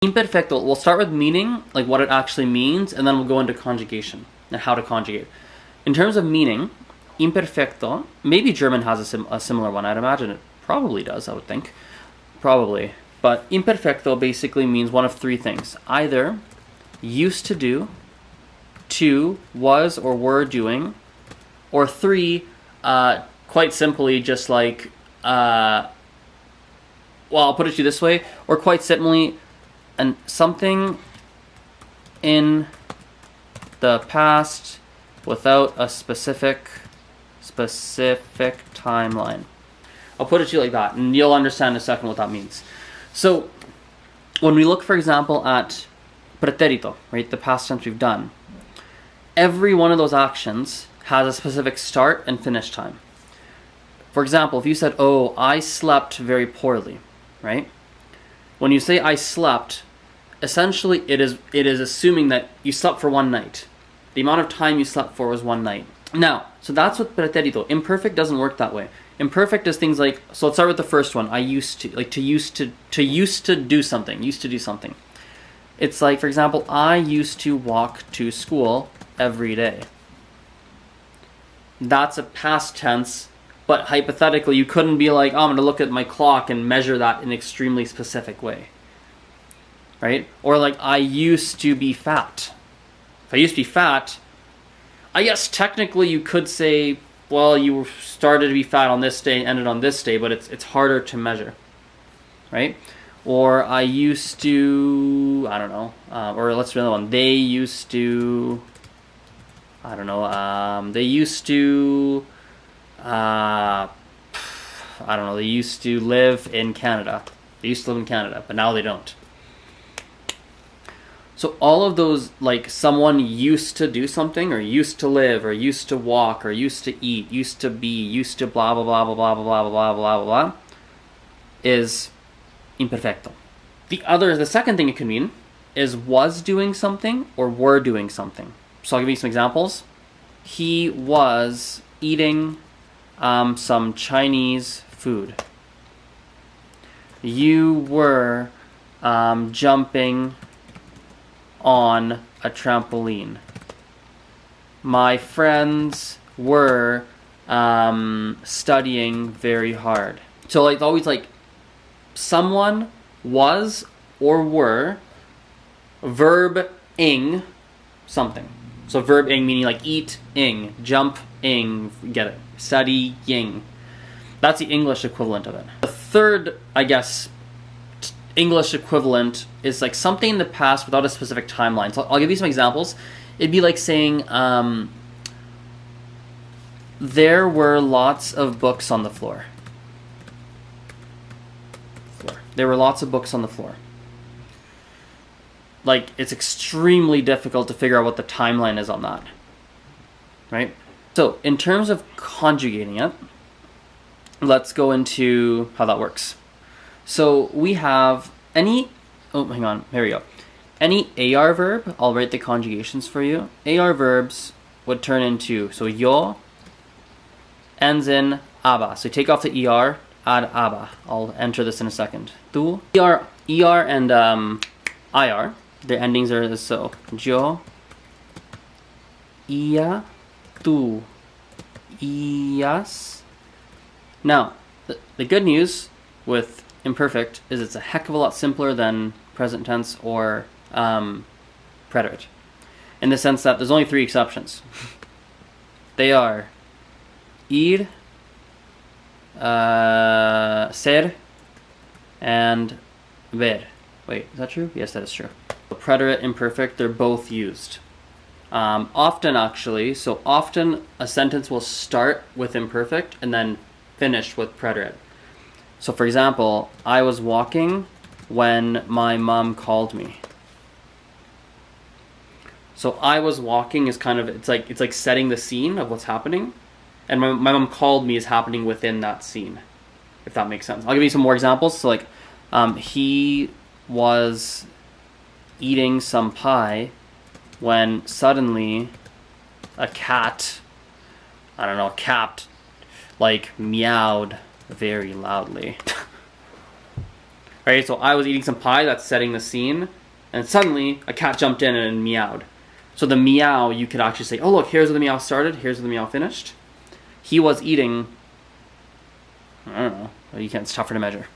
Imperfecto, we'll start with meaning, like what it actually means, and then we'll go into conjugation and how to conjugate. In terms of meaning, imperfecto, maybe German has a similar one. I'd imagine it probably does, I would think. Probably. But imperfecto basically means one of three things. Either used to do, two, was or were doing, or three, quite simply just like, well, I'll put it to you this way, or quite simply, and something in the past without a specific timeline. I'll put it to you like that, and you'll understand in a second what that means. So, when we look, for example, at pretérito, right, the past tense we've done, every one of those actions has a specific start and finish time. For example, if you said, oh, I slept very poorly, right? When you say I slept, essentially it is assuming that you slept for one night. The amount of time you slept for was one night. Now, so that's what pretérito. Imperfect doesn't work that way. Imperfect is things like, so let's start with the first one. I used to, like to used to do something. It's like, for example, I used to walk to school every day. That's a past tense, but hypothetically you couldn't be like, oh, I'm going to look at my clock and measure that in an extremely specific way. Right? Or like, I used to be fat. If I used to be fat, I guess technically you could say, well, you started to be fat on this day, ended on this day, but it's harder to measure, right? Or I used to, I don't know, or let's do another one. They used to, I don't know, they used to, I don't know, they used to live in Canada. They used to live in Canada, but now they don't. So all of those, like someone used to do something, or used to live, or used to walk, or used to eat, used to be, used to blah, blah, blah, blah, blah, blah, blah, blah, blah, blah, blah, is imperfecto. The second thing it can mean is was doing something or were doing something. So I'll give you some examples. He was eating some Chinese food. You were jumping on a trampoline. My friends were studying very hard. So like always like someone was or were verb-ing something. So verb-ing meaning like eat-ing, jump-ing, get it, studying. That's the English equivalent of it. The third, I guess, English equivalent is like something in the past without a specific timeline. So I'll give you some examples. It'd be like saying, there were lots of books on the floor. There were lots of books on the floor. Like, it's extremely difficult to figure out what the timeline is on that. Right? So, in terms of conjugating it, let's go into how that works. So we have any, oh, hang on, here we go. Any AR verb, I'll write the conjugations for you. AR verbs would turn into, so yo ends in aba. So take off the ER, add aba. I'll enter this in a second. Tu, ER and IR, their endings are so. Yo, ia, tu, ias. Now, the good news with imperfect is it's a heck of a lot simpler than present tense or preterite, in the sense that there's only three exceptions. They are ir, ser, and ver. Wait, is that true? Yes, that is true. Preterite, imperfect, they're both used. Often actually, so often a sentence will start with imperfect and then finish with preterite. So for example, I was walking when my mom called me. So I was walking is kind of, it's like setting the scene of what's happening. And my mom called me is happening within that scene, if that makes sense. I'll give you some more examples. So like, he was eating some pie when suddenly a cat, I don't know, a cat like meowed very loudly. right? So I was eating some pie, that's setting the scene, and suddenly a cat jumped in and meowed. So the meow, you could actually say, oh look, here's where the meow started, here's where the meow finished. He was eating, I don't know, it's tougher to measure.